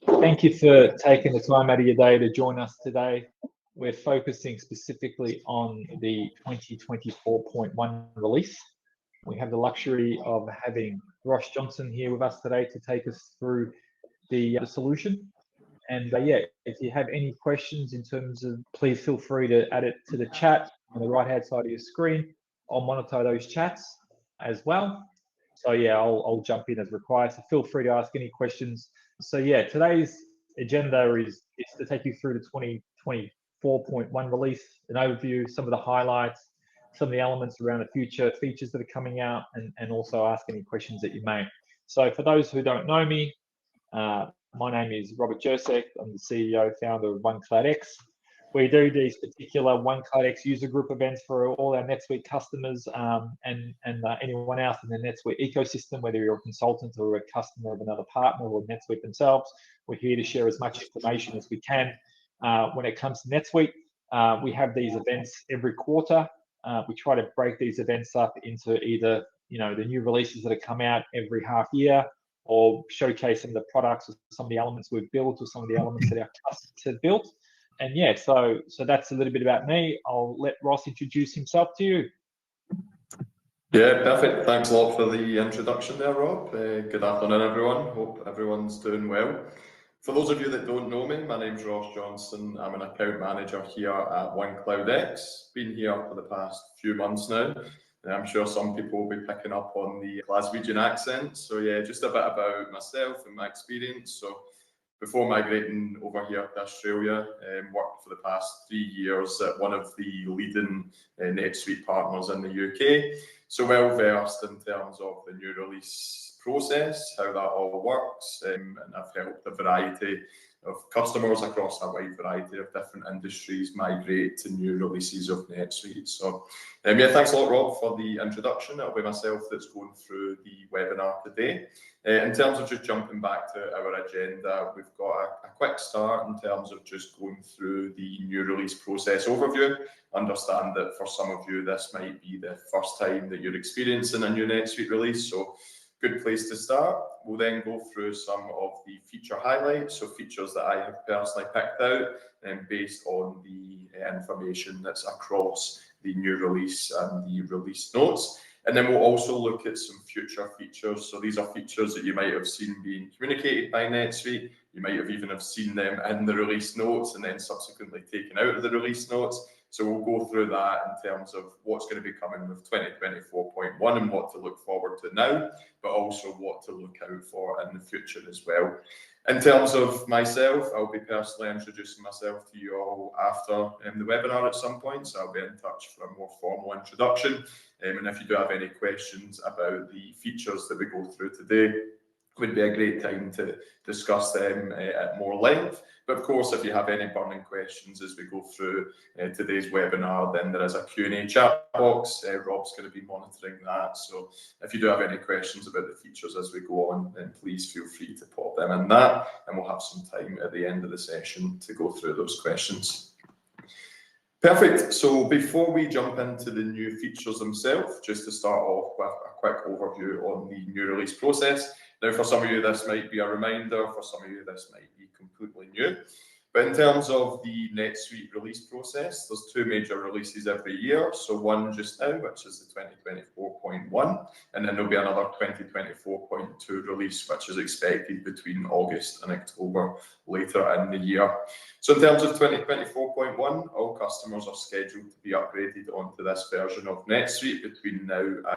Thank you for taking the time out of your day to join us today. We're focusing specifically on the 2024.1 release. We have the luxury of having Ross Johnson here with us today to take us through the solution. And yeah, if you have any questions in terms of, please feel free to add it to the chat on the right-hand side of your screen. I'll monitor those chats as well. So yeah, I'll jump in as required. So feel free to ask any questions. So yeah, today's agenda is to take you through the 2024.1 release, an overview, some of the highlights, some of the elements around the future features that are coming out, and also ask any questions that you may. So for those who don't know me, my name is Robert Jurcek. I'm the CEO, founder of OneKloudX. We do these particular OneKloudX user group events for all our NetSuite customers and anyone else in the NetSuite ecosystem, whether you're a consultant or a customer of another partner or NetSuite themselves. We're here to share as much information as we can. When it comes to NetSuite, we have these events every quarter. We try to break these events up into either the new releases that have come out every half year, or showcase some of the products or some of the elements we've built, or some of the elements that our customers have built. And yeah, so that's a little bit about me. I'll let Ross introduce himself to you. Yeah, perfect. Thanks a lot for the introduction there, Rob. Good afternoon, everyone. Hope everyone's doing well. For those of you that don't know me, my name's Ross Johnson. I'm an account manager here at OneKloudX. Been here for the past few months now. I'm sure some people will be picking up on the Glaswegian accent. So yeah, just a bit about myself and my experience. So before migrating over here to Australia, worked for the past 3 years at one of the leading NetSuite partners in the UK. So well versed in terms of the new release process, how that all works, and I've helped a variety of customers across a wide variety of different industries migrate to new releases of NetSuite. So yeah, thanks a lot, Rob, for the introduction. It'll be myself that's going through the webinar today. In terms of just jumping back to our agenda, we've got a quick start in terms of just going through the new release process overview. Understand that for some of you, this might be the first time that you're experiencing a new NetSuite release, so good place to start. We'll then go through some of the feature highlights, so features that I have personally picked out and based on the information that's across the new release and the release notes. And then we'll also look at some future features. So these are features that you might have seen being communicated by NetSuite. You might have even seen them in the release notes and then subsequently taken out of the release notes. So we'll go through that in terms of what's going to be coming with 2024.1 and what to look forward to now, but also what to look out for in the future as well. In terms of myself, I'll be personally introducing myself to you all after the webinar at some point, so I'll be in touch for a more formal introduction. And if you do have any questions about the features that we go through today, it would be a great time to discuss them at more length. But of course, if you have any burning questions as we go through today's webinar, then there is a Q&A chat box. Rob's going to be monitoring that. So if you do have any questions about the features as we go on, then please feel free to pop them in that. And we'll have some time at the end of the session to go through those questions. Perfect. So before we jump into the new features themselves, just to start off with a quick overview on the new release process. Now, for some of you, this might be a reminder. For some of you, this might be completely new. But in terms of the NetSuite release process, there's 2 major releases every year. So one just now, which is the 2024.1, and then there'll be another 2024.2 release, which is expected between August and October later in the year. So in terms of 2024.1, all customers are scheduled to be upgraded onto this version of NetSuite between now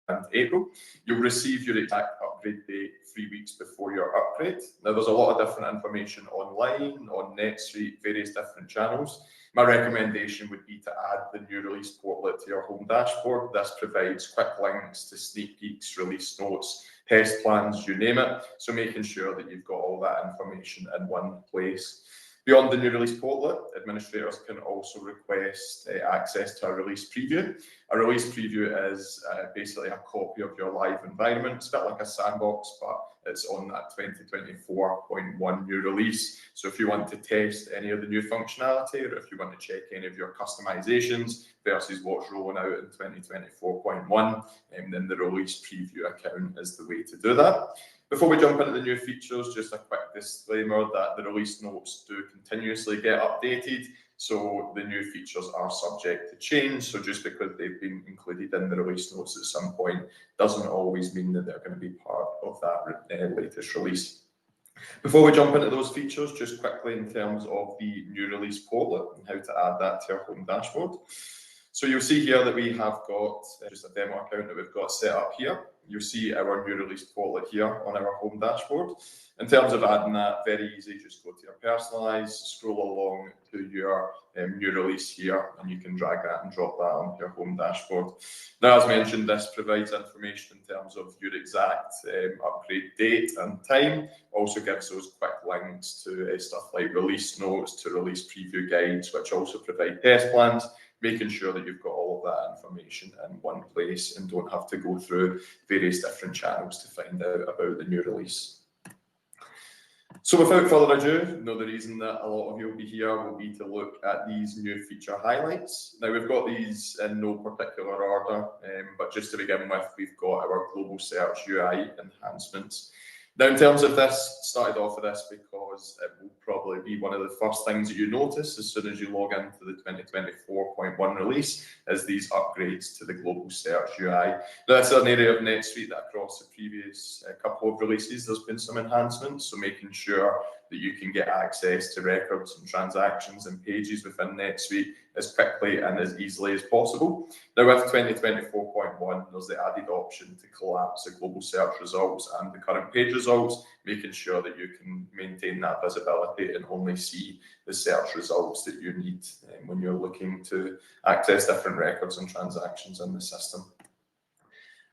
and April. You'll receive your exact upgrade date 3 weeks before your upgrade. Now, there's a lot of different information online, on NetSuite, various different channels. My recommendation would be to add the new release portlet to your home dashboard. This provides quick links to sneak peeks, release notes, test plans, you name it. So making sure that you've got all that information in one place. Beyond the new release portlet, administrators can also request access to a release preview. A release preview is basically a copy of your live environment. It's a bit like a sandbox, but it's on that 2024.1 new release. So if you want to test any of the new functionality, or if you want to check any of your customizations versus what's rolling out in 2024.1, then the release preview account is the way to do that. Before we jump into the new features, just a quick disclaimer that the release notes do continuously get updated, so the new features are subject to change. So just because they've been included in the release notes at some point doesn't always mean that they're going to be part of that latest release. Before we jump into those features, just quickly in terms of the new release portal and how to add that to our home dashboard. So you'll see here that we have got just a demo account that we've got set up here. You'll see our new release portal here on our home dashboard. In terms of adding that, very easy, just go to your personalize, scroll along to your new release here, and you can drag that and drop that onto your home dashboard. Now, as mentioned, this provides information in terms of your exact upgrade date and time. Also gives those quick links to stuff like release notes, to release preview guides, which also provide test plans, making sure that you've got all of that information in one place and don't have to go through various different channels to find out about the new release. So without further ado, the reason that a lot of you will be here will be to look at these new feature highlights. Now we've got these in no particular order, but just to begin with, we've got our global search UI enhancements. Now, in terms of this, started off with this because it will probably be one of the first things that you notice as soon as you log into the 2024.1 release, is these upgrades to the global search UI. Now, that's an area of NetSuite that across the previous couple of releases, there's been some enhancements. So making sure that you can get access to records and transactions and pages within NetSuite as quickly and as easily as possible. Now with 2024.1, there's the added option to collapse the global search results and the current page results, making sure that you can maintain that visibility and only see the search results that you need when you're looking to access different records and transactions in the system.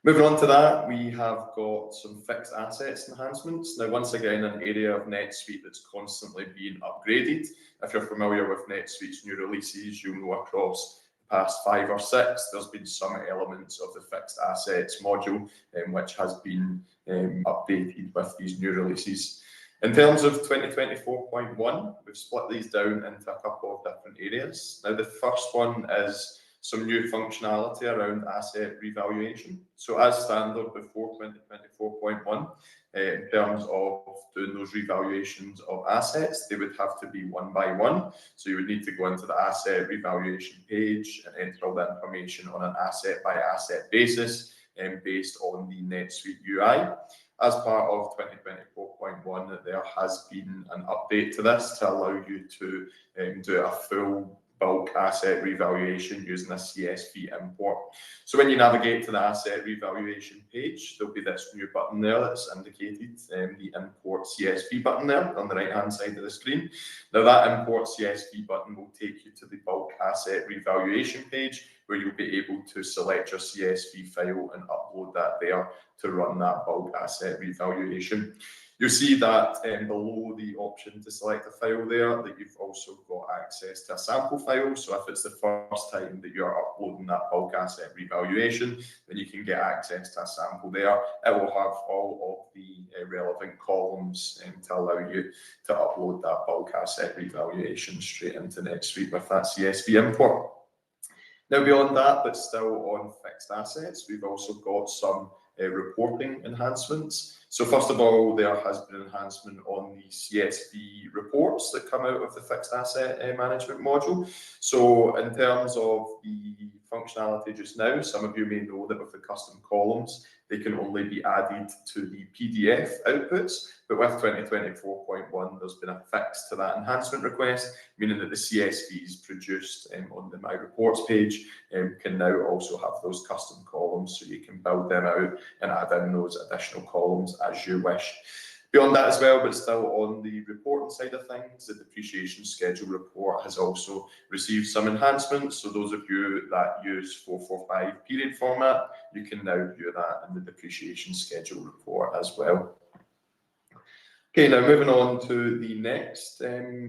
Moving on to that, we have got some fixed assets enhancements. Now, once again, an area of NetSuite that's constantly being upgraded. If you're familiar with NetSuite's new releases, you'll know across the past 5 or 6, there's been some elements of the fixed assets module, which has been updated with these new releases. In terms of 2024.1, we've split these down into a couple of different areas. Now, the first one is some new functionality around asset revaluation. So as standard before 2024.1, in terms of doing those revaluations of assets, they would have to be one by one. So you would need to go into the asset revaluation page and enter all that information on an asset by asset basis based on the NetSuite UI. As part of 2024.1, there has been an update to this to allow you to do a full bulk asset revaluation using a CSV import. So when you navigate to the asset revaluation page, there'll be this new button there that's indicated, the import CSV button there on the right hand side of the screen. Now that import CSV button will take you to the bulk asset revaluation page, where you'll be able to select your CSV file and upload that there to run that bulk asset revaluation. You'll see that below the option to select a file there, that you've also got access to a sample file. So if it's the first time that you're uploading that bulk asset revaluation, then you can get access to a sample there. It will have all of the relevant columns to allow you to upload that bulk asset revaluation straight into NetSuite with that CSV import. Now beyond that, but still on fixed assets, we've also got some reporting enhancements. So first of all, there has been an enhancement on the CSV reports that come out of the fixed asset management module. So in terms of the functionality just now, some of you may know that with the custom columns, they can only be added to the PDF outputs. But with 2024.1, there's been a fix to that enhancement request, meaning that the CSVs produced on the My Reports page can now also have those custom columns, so you can build them out and add in those additional columns as you wish. Beyond that as well, but still on the reporting side of things, the depreciation schedule report has also received some enhancements. So those of you that use 445 period format, you can now view that in the depreciation schedule report as well. Okay, now moving on to the next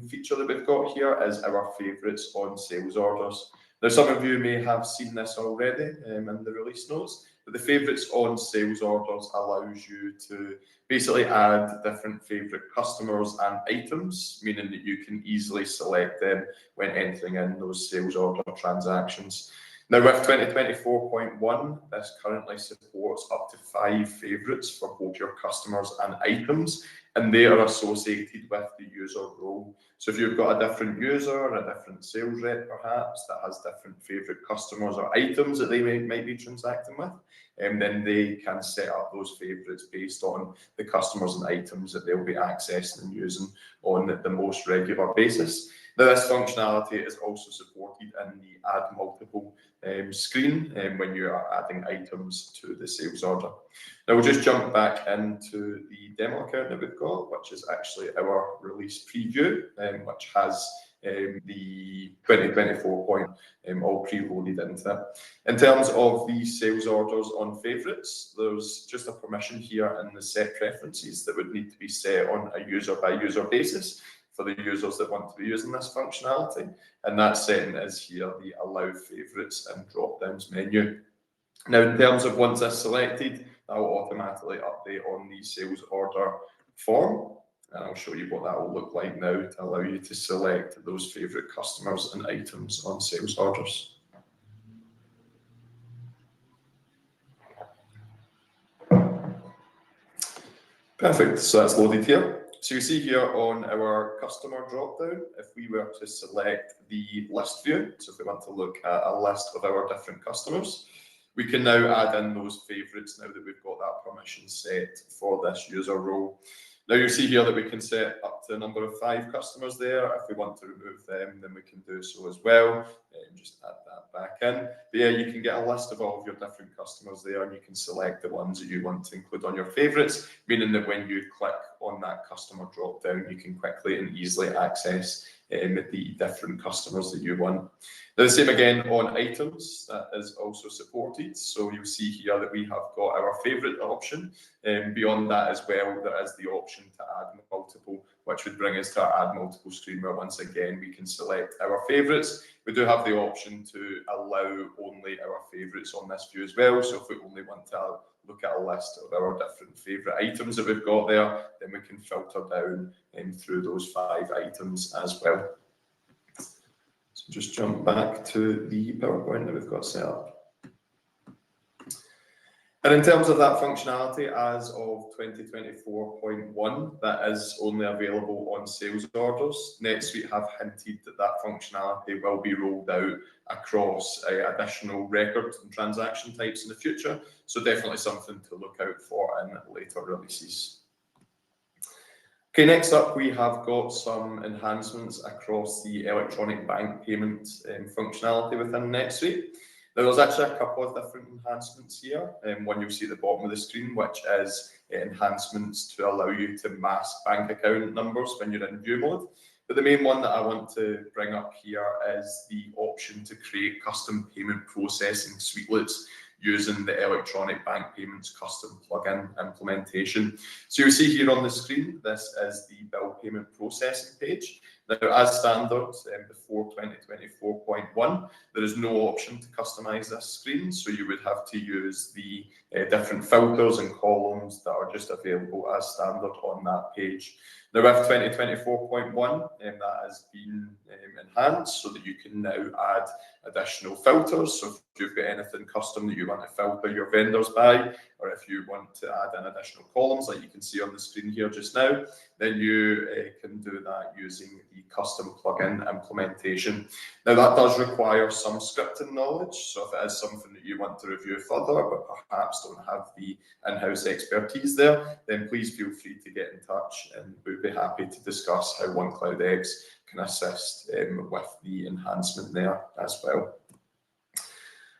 feature that we've got here is our favourites on sales orders. Now, some of you may have seen this already in the release notes, But the favourites on sales orders allows you to basically add different favourite customers and items, meaning that you can easily select them when entering in those sales order transactions. Now with 2024.1, this currently supports up to 5 favourites for both your customers and items, and they are associated with the user role. So if you've got a different user, a different sales rep perhaps, that has different favourite customers or items that they might be transacting with, then they can set up those favourites based on the customers and items that they'll be accessing and using on the most regular basis. Now, this functionality is also supported in the Add Multiple screen when you are adding items to the sales order. Now, we'll just jump back into the demo account that we've got, which is actually our release preview, which has the 2024 point all preloaded into it. In terms of the sales orders on favourites, there's just a permission here in the set preferences that would need to be set on a user by user basis for the users that want to be using this functionality. And that setting is here, the Allow Favourites and drop-downs menu. Now, in terms of once that's selected, that will automatically update on the sales order form. And I'll show you what that will look like now to allow you to select those favourite customers and items on sales orders. Perfect, so that's loaded here. So you see here on our customer dropdown, if we were to select the list view, so if we want to look at a list of our different customers, we can now add in those favourites now that we've got that permission set for this user role. Now you see here that we can set up to a number of 5 customers there. If we want to remove them, then we can do so as well. Just add that back in. But yeah, you can get a list of all of your different customers there, and you can select the ones that you want to include on your favourites, meaning that when you click on that customer drop down, you can quickly and easily access the different customers that you want. Now, the same again on items, that is also supported. So you'll see here that we have got our favourite option. Beyond that as well, there is the option to add multiple, which would bring us to our add multiple screen, where once again we can select our favourites. We do have the option to allow only our favourites on this view as well. So if we only want to look at a list of our different favourite items that we've got there, then we can filter down through those 5 items as well. So just jump back to the PowerPoint that we've got set up. And in terms of that functionality, as of 2024.1, that is only available on sales orders. NetSuite have hinted that that functionality will be rolled out across additional record and transaction types in the future. So definitely something to look out for in later releases. Okay, next up we have got some enhancements across the electronic bank payment functionality within NetSuite. Now, there's actually a couple of different enhancements here. One you'll see at the bottom of the screen, which is enhancements to allow you to mask bank account numbers when you're in view mode. But the main one that I want to bring up here is the option to create custom payment processing Suitelets using the electronic bank payments custom plugin implementation. So you'll see here on the screen, this is the bill payment processing page. Now, as standard, before 2024.1, there is no option to customize this screen, so you would have to use the different filters and columns that are just available as standard on that page. Now, with 2024.1, that has been enhanced so that you can now add additional filters. So if you've got anything custom that you want to filter your vendors by, or if you want to add in additional columns like you can see on the screen here just now, then you can do that using the custom plugin implementation. Now, that does require some scripting knowledge. So if it is something that you want to review further, but perhaps don't have the in-house expertise there, then please feel free to get in touch, and we'd be happy to discuss how OneKloudX can assist with the enhancement there as well.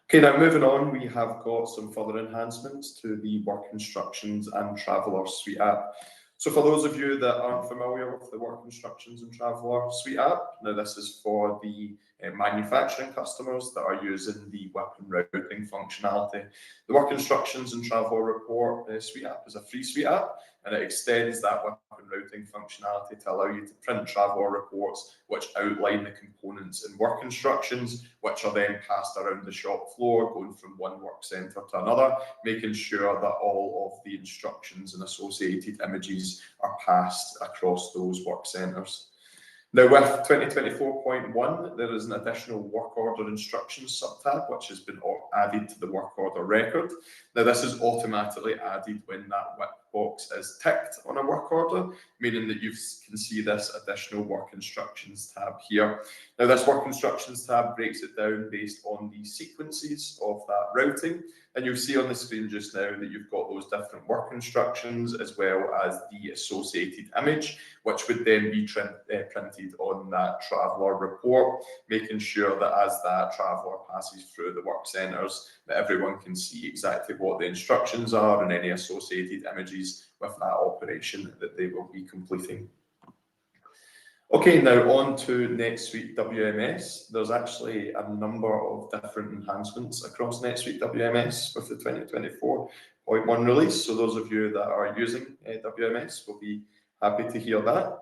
Okay, now moving on, we have got some further enhancements to the Work Instructions and Traveller Suite app. So for those of you that aren't familiar with the Work Instructions and Traveller Suite app, now this is for the manufacturing customers that are using the WIP and routing functionality. The Work Instructions and Traveller Report Suite app is a free suite app, and it extends that weapon routing functionality to allow you to print traveller reports which outline the components and work instructions, which are then passed around the shop floor, going from one work centre to another, making sure that all of the instructions and associated images are passed across those work centres. Now with 2024.1, there is an additional work order instructions subtab which has been added to the work order record. Now this is automatically added when that WIP box is ticked on a work order, meaning that you can see this additional work instructions tab here. Now this work instructions tab breaks it down based on the sequences of that routing, and you'll see on the screen just now that you've got those different work instructions as well as the associated image, which would then be printed on that traveller report, making sure that as that traveller passes through the work centres, that everyone can see exactly what the instructions are and any associated images with that operation that they will be completing. Okay, now on to NetSuite WMS. There's actually a number of different enhancements across NetSuite WMS with the 2024.1 release. So those of you that are using WMS will be happy to hear that.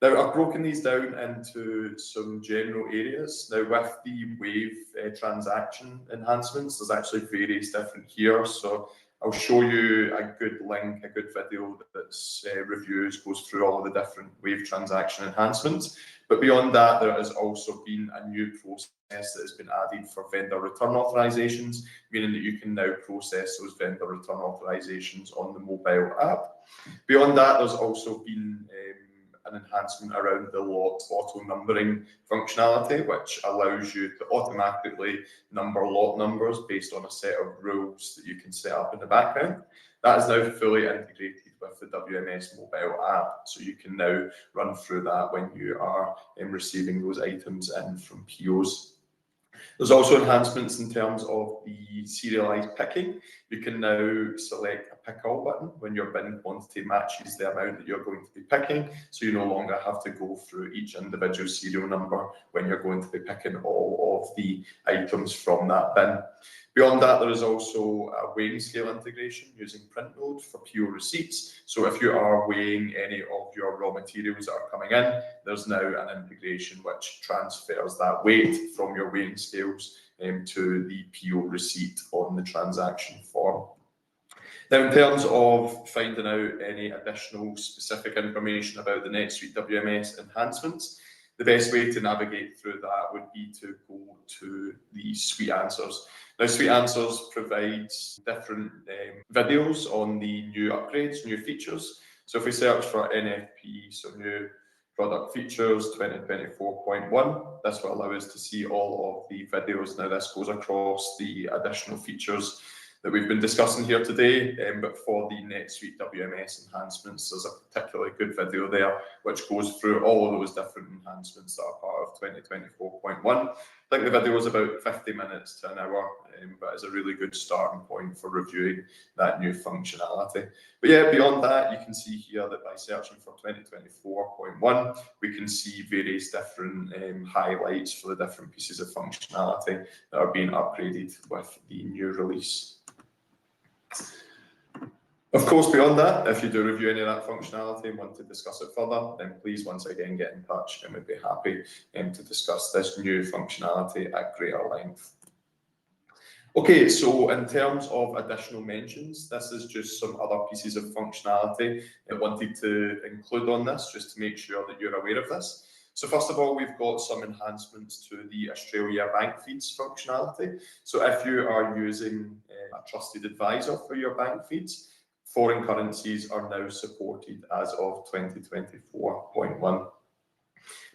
Now, I've broken these down into some general areas. Now, with the Wave transaction enhancements, there's actually various different here. So I'll show you a good link, a good video that's reviews, goes through all of the different Wave transaction enhancements. But beyond that, there has also been a new process that has been added for vendor return authorizations, meaning that you can now process those vendor return authorizations on the mobile app. Beyond that, there's also been an enhancement around the lot auto numbering functionality, which allows you to automatically number lot numbers based on a set of rules that you can set up in the background. That is now fully integrated with the WMS mobile app, so you can now run through that when you are receiving those items in from POs. There's also enhancements in terms of the serialized picking. You can now select a pick all button when your bin quantity matches the amount that you're going to be picking, so you no longer have to go through each individual serial number when you're going to be picking all of the items from that bin. Beyond that, there is also a weighing scale integration using PrintNode for PO receipts. So if you are weighing any of your raw materials that are coming in, there's now an integration which transfers that weight from your weighing scales to the PO receipt on the transaction form. Now, in terms of finding out any additional specific information about the NetSuite WMS enhancements, the best way to navigate through that would be to go to the Suite Answers. Now, Suite Answers provides different videos on the new upgrades, new features. So if we search for NFP, so new product features 2024.1, this will allow us to see all of the videos. Now, this goes across the additional features that we've been discussing here today, but for the NetSuite WMS enhancements, there's a particularly good video there which goes through all of those different enhancements that are part of 2024.1. I think the video is about 50 minutes to an hour, but it's a really good starting point for reviewing that new functionality. But yeah, beyond that, you can see here that by searching for 2024.1, we can see various different highlights for the different pieces of functionality that are being upgraded with the new release. Of course, beyond that, if you do review any of that functionality and want to discuss it further, then please once again get in touch and we'd be happy to discuss this new functionality at greater length. Okay, so in terms of additional mentions, this is just some other pieces of functionality I wanted to include on this, just to make sure that you're aware of this. So first of all, we've got some enhancements to the Australia bank feeds functionality. So if you are using a trusted advisor for your bank feeds, foreign currencies are now supported as of 2024.1.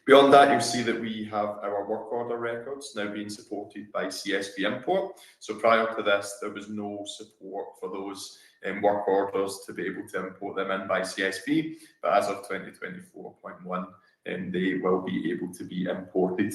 Beyond that, you'll see that we have our work order records now being supported by CSV import. So prior to this, there was no support for those work orders to be able to import them in by CSV, but as of 2024.1, they will be able to be imported.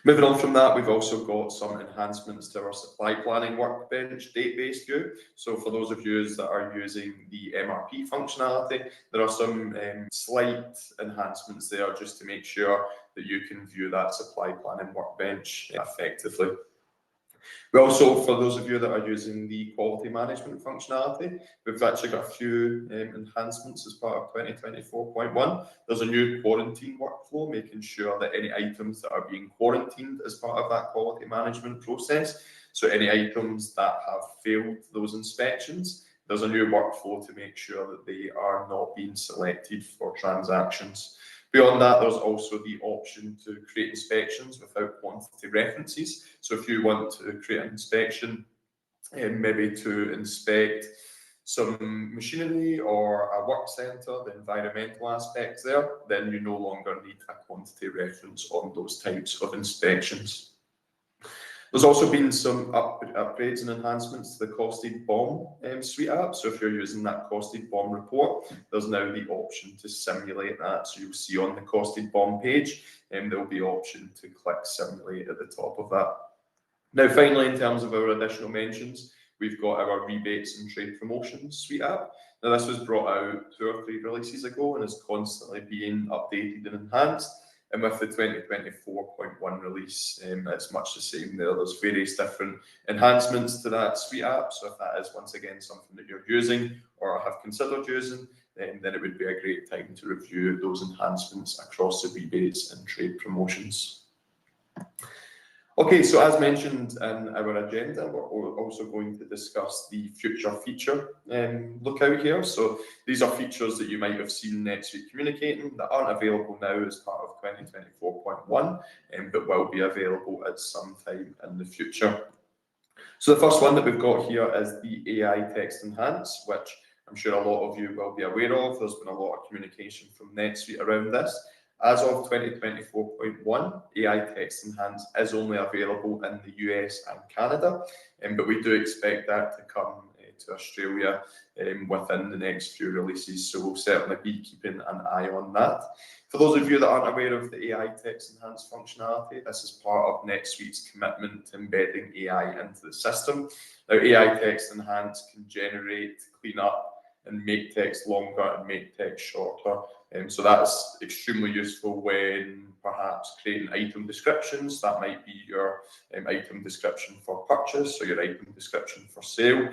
Moving on from that, we've also got some enhancements to our supply planning workbench database view. So for those of you that are using the MRP functionality, there are some slight enhancements there just to make sure that you can view that supply planning workbench effectively. We also, for those of you that are using the quality management functionality, we've actually got a few enhancements as part of 2024.1. There's a new quarantine workflow, making sure that any items that are being quarantined as part of that quality management process, so any items that have failed those inspections, there's a new workflow to make sure that they are not being selected for transactions. Beyond that, there's also the option to create inspections without quantity references. So if you want to create an inspection, maybe to inspect some machinery or a work centre, the environmental aspects there, then you no longer need a quantity reference on those types of inspections. There's also been some upgrades and enhancements to the costed BOM suite app. So if you're using that costed BOM report, there's now the option to simulate that. So you'll see on the costed BOM page, there'll be option to click simulate at the top of that. Now, finally, in terms of our additional mentions, we've got our rebates and trade promotions suite app. Now, this was brought out 2 or 3 releases ago and is constantly being updated and enhanced. And with the 2024.1 release, it's much the same there. There's various different enhancements to that suite app. So if that is, once again, something that you're using or have considered using, then it would be a great time to review those enhancements across the rebates and trade promotions. Okay, so as mentioned in our agenda, we're also going to discuss the future feature lookout here. So these are features that you might have seen NetSuite communicating that aren't available now as part of 2024.1, but will be available at some time in the future. So the first one that we've got here is the AI Text Enhance, which I'm sure a lot of you will be aware of. There's been a lot of communication from NetSuite around this. As of 2024.1, AI Text Enhance is only available in the US and Canada, but we do expect that to come to Australia within the next few releases, so we'll certainly be keeping an eye on that. For those of you that aren't aware of the AI Text Enhance functionality, this is part of NetSuite's commitment to embedding AI into the system. Now, AI Text Enhance can generate, clean up, and make text longer and make text shorter. So that's extremely useful when perhaps creating item descriptions. That might be your item description for purchase or your item description for sale.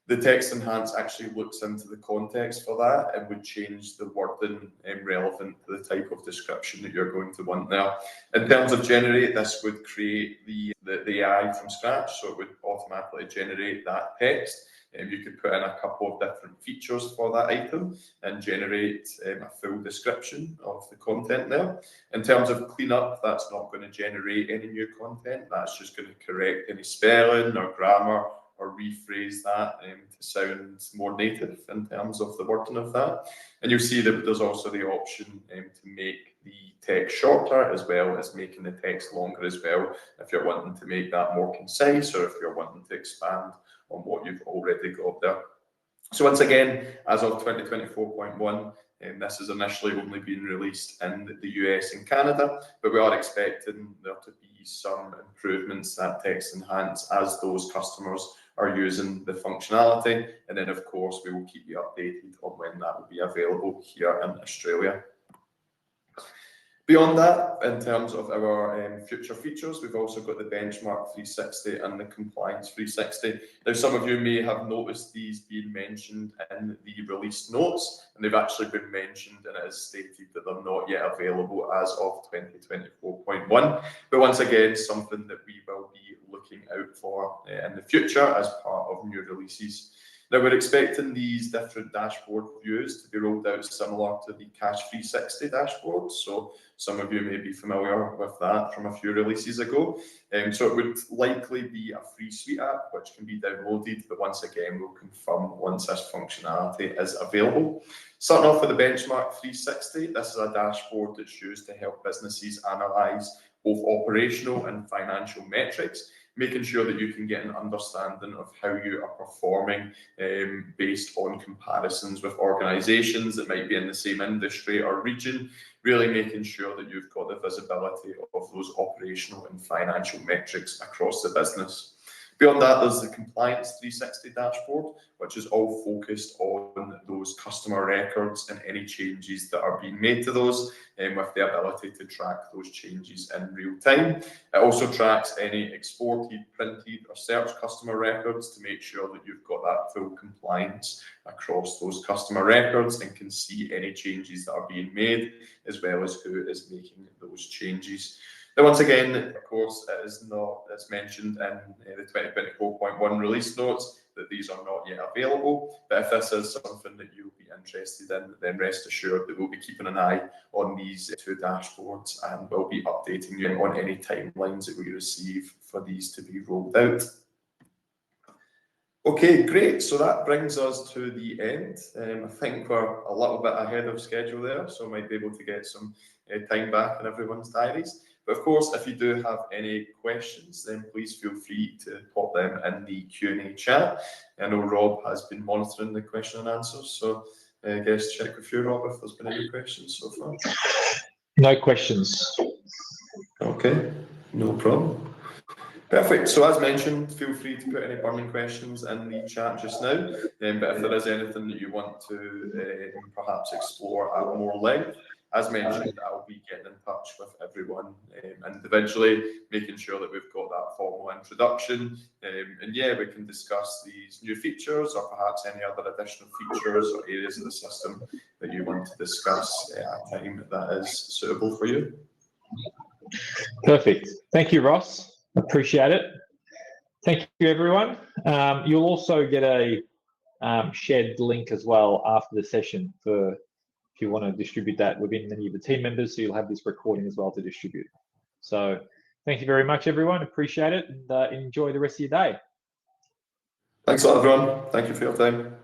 The Text Enhance actually looks into the context for that and would change the wording relevant to the type of description that you're going to want there. In terms of generate, this would create the AI from scratch, so it would automatically generate that text. You could put in a couple of different features for that item and generate a full description of the content there. In terms of cleanup, that's not going to generate any new content. That's just going to correct any spelling or grammar or rephrase that to sound more native in terms of the wording of that. And you'll see that there's also the option to make the text shorter as well as making the text longer as well, if you're wanting to make that more concise or if you're wanting to expand on what you've already got there. So once again, as of 2024.1, this is initially only being released in the US and Canada, but we are expecting there to be some improvements that Text Enhance as those customers are using the functionality. And then, of course, we will keep you updated on when that will be available here in Australia. Beyond that, in terms of our future features, we've also got the Benchmark 360 and the Compliance 360. Now, some of you may have noticed these being mentioned in the release notes, and they've actually been mentioned, and it is stated that they're not yet available as of 2024.1. But once again, something that we will be looking out for in the future as part of new releases. Now, we're expecting these different dashboard views to be rolled out similar to the Cash 360 dashboard. So some of you may be familiar with that from a few releases ago. So it would likely be a free suite app, which can be downloaded, but once again, we'll confirm once this functionality is available. Starting off with the Benchmark 360, this is a dashboard that's used to help businesses analyze both operational and financial metrics, making sure that you can get an understanding of how you are performing based on comparisons with organizations that might be in the same industry or region, really making sure that you've got the visibility of those operational and financial metrics across the business. Beyond that, there's the Compliance 360 dashboard, which is all focused on those customer records and any changes that are being made to those, with the ability to track those changes in real time. It also tracks any exported, printed, or searched customer records to make sure that you've got that full compliance across those customer records and can see any changes that are being made, as well as who is making those changes. Now, once again, of course, it is not, as mentioned in the 2024.1 release notes, that these are not yet available. But if this is something that you'll be interested in, then rest assured that we'll be keeping an eye on these two dashboards, and we'll be updating you on any timelines that we receive for these to be rolled out. Okay, great. So that brings us to the end. I think we're a little bit ahead of schedule there, so I might be able to get some time back in everyone's diaries. But of course, if you do have any questions, then please feel free to pop them in the Q&A chat. I know Rob has been monitoring the question and answers, so I guess check with you, Rob, if there's been any questions so far. No questions. Okay, no problem. Perfect. So as mentioned, feel free to put any burning questions in the chat just now. But if there is anything that you want to perhaps explore at more length, as mentioned, I'll be getting in touch with everyone individually, making sure that we've got that formal introduction. And yeah, we can discuss these new features or perhaps any other additional features or areas of the system that you want to discuss at a time that is suitable for you. Perfect. Thank you, Ross. Appreciate it. Thank you, everyone. You'll also get a shared link as well after the session for if you want to distribute that within any of the team members, so you'll have this recording as well to distribute. So thank you very much, everyone. Appreciate it, and enjoy the rest of your day. Thanks a lot, everyone. Thank you for your time.